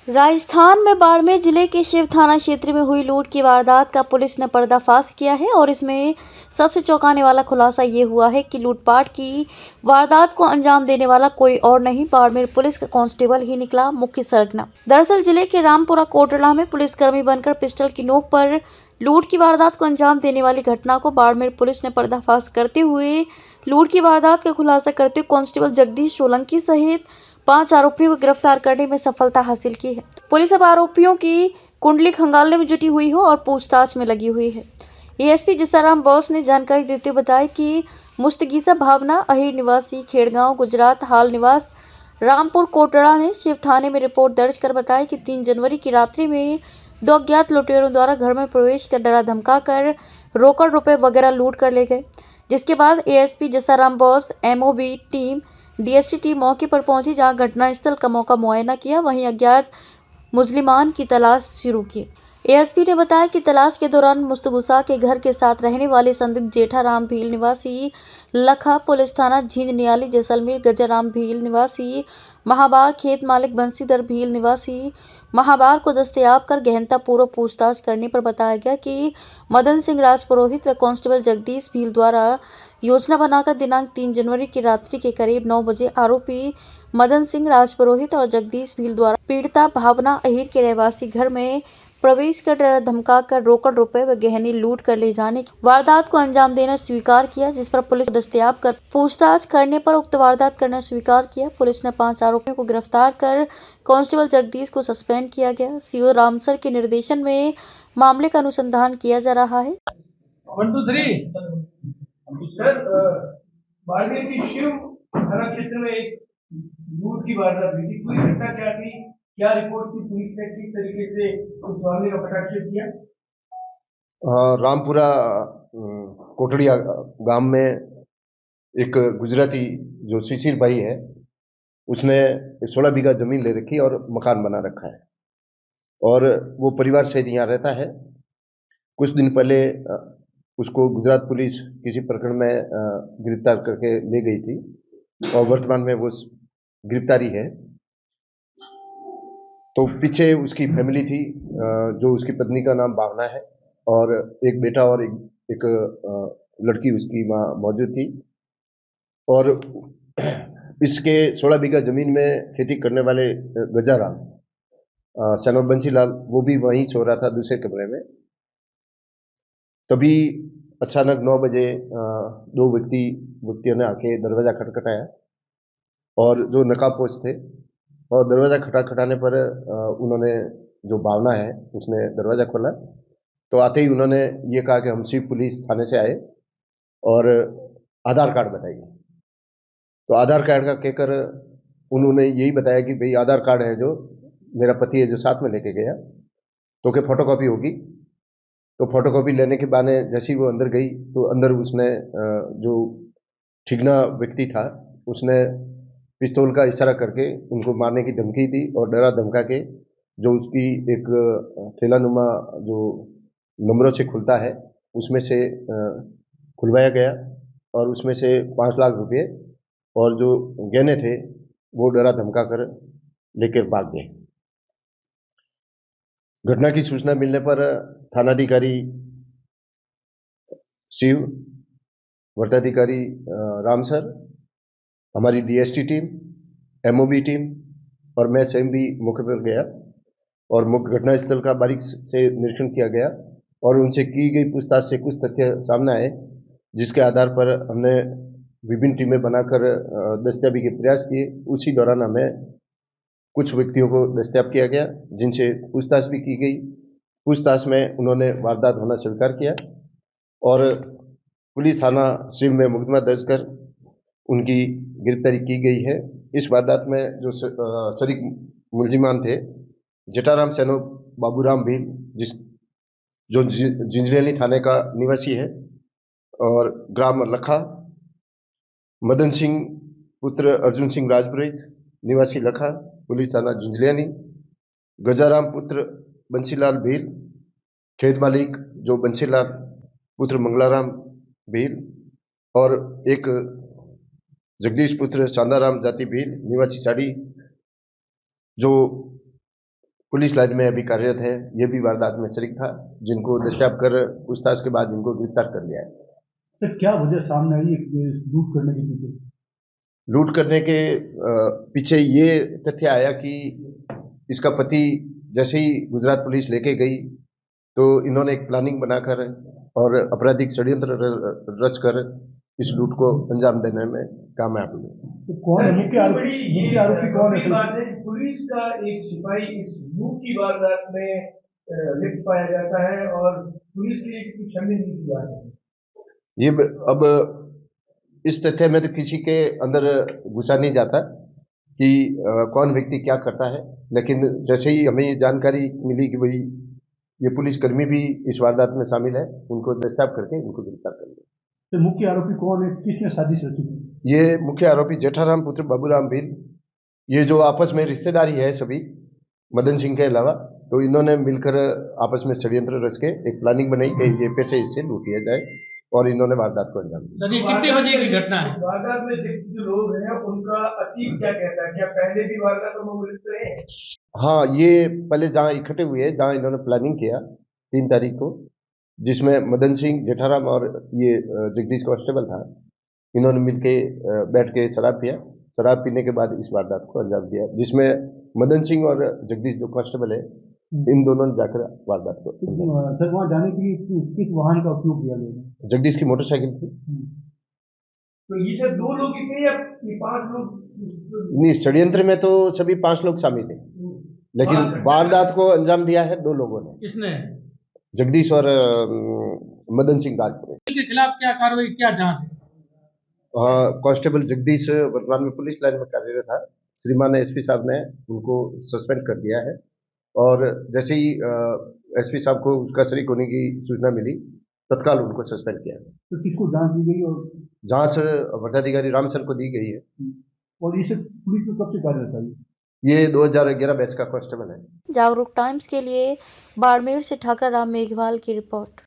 राजस्थान में बाड़मेर जिले के शिव थाना क्षेत्र में हुई लूट की वारदात का पुलिस ने पर्दाफाश किया है और इसमें सबसे चौंकाने वाला खुलासा ये हुआ है कि लूटपाट की वारदात को अंजाम देने वाला कोई और नहीं, बाड़मेर पुलिस का कांस्टेबल ही निकला मुख्य सरगना। दरअसल जिले के रामपुरा कोटड़ा में पुलिसकर्मी बनकर पिस्टल की नोक पर लूट की वारदात को अंजाम देने वाली घटना को बाड़मेर पुलिस ने पर्दाफाश करते हुए लूट की वारदात का खुलासा करते हुए कांस्टेबल जगदीश सोलंकी सहित 5 आरोपियों को गिरफ्तार करने में सफलता हासिल की है। पुलिस अब आरोपियों की कुंडली खंगालने में जुटी हुई हो और पूछताछ में लगी हुई है। एएसपी जसाराम बोस ने जानकारी देते हुए बताया कि मुस्तगीसा भावना अहीर निवासी खेड़गांव गुजरात हाल निवास रामपुर कोटड़ा ने शिव थाने में रिपोर्ट दर्ज कर बताया कि 3 जनवरी की रात्रि में 2 अज्ञात लुटेरों द्वारा घर में प्रवेश कर डरा धमकाकर रोकड़ रुपए वगैरह लूट कर ले गए। जिसके बाद ASP Jasaram Bose MOB team DST team मौके पर पहुंची, जहां घटनास्थल का मौका मुआयना किया, वहीं अज्ञात मुजरिमान की तलाश शुरू की। एएसपी ने बताया कि तलाश के दौरान मुस्तगुसा के घर के साथ रहने वाले संदिग्ध जेठाराम भील निवासी लखा, पुलिस थाना झींझ नियाली जैसलमेर, गजाराम भील निवासी महाबार, खेत मालिक बंसीधर भील निवासी महाबार को दस्तयाब कर गहनता पूर्वक पूछताछ करने पर बताया गया कि मदन सिंह राजपुरोहित व कांस्टेबल जगदीश भील द्वारा योजना बनाकर दिनांक 3 जनवरी की रात्रि के करीब 9 बजे आरोपी मदन सिंह राजपुरोहित और जगदीश भील द्वारा पीड़िता भावना अहीर के रहवासी घर में प्रवेश कर डरा धमकाकर रोकड़ रुपए व गहने लूट कर ले जाने की वारदात को अंजाम देना स्वीकार किया, जिस पर पुलिस दस्तयाब कर पूछताछ करने पर उक्त वारदात करना स्वीकार किया। पुलिस ने 5 आरोपियों को गिरफ्तार कर कांस्टेबल जगदीश को सस्पेंड किया गया। सीओ रामसर के निर्देशन में मामले का अनुसंधान किया जा रहा है। 1 2 3 सर, बाड़मेर की शिव थाना क्षेत्र में एक लूट की वारदात हुई थी। पूरी घटना क्या थी, क्या रिपोर्ट थी, पुलिस ने किस तरीके से उस मामले का पटाक्षेप किया? रामपुरा कोटड़िया गांव में एक गुजराती जो शिशिर भाई है, उसने 16 बीघा जमीन ले रखी और मकान बना रखा है और वो परिवार सहित यहाँ रहता है। कुछ दिन पहले उसको गुजरात पुलिस किसी प्रकरण में गिरफ्तार करके ले गई थी और वर्तमान में वो गिरफ्तारी है। तो पीछे उसकी फैमिली थी, जो उसकी पत्नी का नाम भावना है और एक बेटा और एक लड़की उसकी माँ मौजूद थी। और इसके 16 बीघा जमीन में खेती करने वाले गजाराम सैनो बंसीलाल, वो भी वहीं सो रहा था दूसरे कमरे में। तभी अचानक 9 बजे 2 व्यक्तियों ने आके दरवाज़ा खटखटाया और जो नकाबपोश थे, और दरवाज़ा खटखटाने पर उन्होंने, जो भावना है उसने दरवाज़ा खोला। तो आते ही उन्होंने ये कहा कि हम शिव पुलिस थाने से आए और आधार कार्ड बताइए। तो आधार कार्ड का कहकर उन्होंने यही बताया कि भाई आधार कार्ड है जो मेरा पति है जो साथ में लेके गया, तो क्या फोटोकॉपी होगी। तो फोटोकॉपी लेने के बहाने जैसे ही वो अंदर गई तो अंदर उसने जो ठिगना व्यक्ति था उसने पिस्तौल का इशारा करके उनको मारने की धमकी दी और डरा धमका के जो उसकी एक थैलानुमा जो नंबरों से खुलता है उसमें से खुलवाया गया और उसमें से 5 लाख रुपए और जो गहने थे वो डरा धमका कर लेकर भाग गए। घटना की सूचना मिलने पर थानाधिकारी शिव, वर्ताधिकारी रामसर, हमारी डीएसटी टीम, एमओबी टीम और मैं स्वयं भी मौके पर गया और घटनास्थल का बारीक से निरीक्षण किया गया और उनसे की गई पूछताछ से कुछ तथ्य सामने आए, जिसके आधार पर हमने विभिन्न टीमें बनाकर दस्तयाबी के प्रयास किए। उसी दौरान हमें कुछ व्यक्तियों को दस्तयाब किया गया, जिनसे पूछताछ भी की गई। पूछताछ में उन्होंने वारदात होना स्वीकार किया और पुलिस थाना शिव में मुकदमा दर्ज कर उनकी गिरफ्तारी की गई है। इस वारदात में जो शरीक मुलजिमान थे, जटाराम सैनो बाबूराम भील, जो जिंजरेली थाने का निवासी है, और ग्राम लखा, मदन सिंह पुत्र अर्जुन सिंह राजपुरोहित निवासी लखा, पुलिस थाना झुंझुनू, गजाराम पुत्र बंसीलाल भील, खेत मालिक जो बंसीलाल पुत्र मंगलाराम भील, और एक जगदीश पुत्र चांदाराम जाति भील निवासी साड़ी, जो पुलिस लाइन में अभी कार्यरत है, ये भी वारदात में शरीक था, जिनको दस्तावेज कर पूछताछ के बाद इनको गिरफ्तार कर लिया है। सर क्या वजह सामने आई है लूट करने के पीछे? लूट करने के पीछे ये तथ्य आया कि इसका पति जैसे ही गुजरात पुलिस लेके गई तो इन्होंने एक प्लानिंग बनाकर और आपराधिक षड्यंत्र रचकर इस लूट को अंजाम देने में कामयाब हुए। तो कौन है मुख्य आरोपी कौन है बड़ी बात है, पुलिस का एक सिपाही इस लूट की वारदात में लिप्त पाया जाता है और पुलिस के लिए किसी शर्मिंदगी की बात है। ये अब इस तथ्य में तो किसी के अंदर घुसा नहीं जाता कि कौन व्यक्ति क्या करता है, लेकिन जैसे ही हमें ये जानकारी मिली कि भाई ये पुलिसकर्मी भी इस वारदात में शामिल है, उनको दस्तावेज करके इनको गिरफ्तार कर लिया। तो मुख्य आरोपी कौन है, किसने साजिश रची? ये मुख्य आरोपी जेठाराम पुत्र बाबूराम भील, ये जो आपस में रिश्तेदारी है सभी मदन सिंह के अलावा, तो इन्होंने मिलकर आपस में षड्यंत्र रच के एक प्लानिंग बनाई कि ये पैसे इससे लूट लिया जाए और इन्होंने वारदात को अंजाम दिया। सर, ये कितने बजे की घटना है? वारदात में जो लोग हैं उनका अतीत क्या कहता है, क्या पहले भी वारदातों में लिप्त रहे हैं? हाँ, ये पहले जहाँ इकट्ठे हुए, जहाँ इन्होंने प्लानिंग किया 3 तारीख को, जिसमें मदन सिंह, जेठाराम और ये जगदीश कांस्टेबल था, इन्होंने मिलके बैठ के शराब पिया। शराब पीने के बाद इस वारदात को अंजाम दिया, जिसमें मदन सिंह और जगदीश जो कांस्टेबल है, इन दोनों ने जाकर वारदात को सर वहाँ जाने के लिए किस वाहन का उपयोग किया गया? जगदीश की मोटरसाइकिल थी। तो ये सब 2 लोग ही थे या ये 5 लोग? नहीं, षड्यंत्र में तो सभी 5 लोग शामिल थे, लेकिन वारदात को अंजाम दिया है 2 लोगों ने, किसने? जगदीश और मदन सिंह राजपुरे। इनके खिलाफ क्या कार्रवाई, क्या जांच है? कांस्टेबल जगदीश वर्तमान में पुलिस लाइन में कार्यरत था। श्रीमान एसपी साहब ने उनको सस्पेंड कर दिया है और जैसे ही एसपी साहब को उसका शरीक होने की सूचना मिली, तत्काल उनको सस्पेंड किया। तो किसको जांच दी गई और जांच वटाधिकारी राम सर को दी गई है। और इसे पुलिस में कब से कार्यरत है? ये 2011 बैच का कांस्टेबल है। जागरूक टाइम्स के लिए बाड़मेर से ठाकरा राम मेघवाल की रिपोर्ट।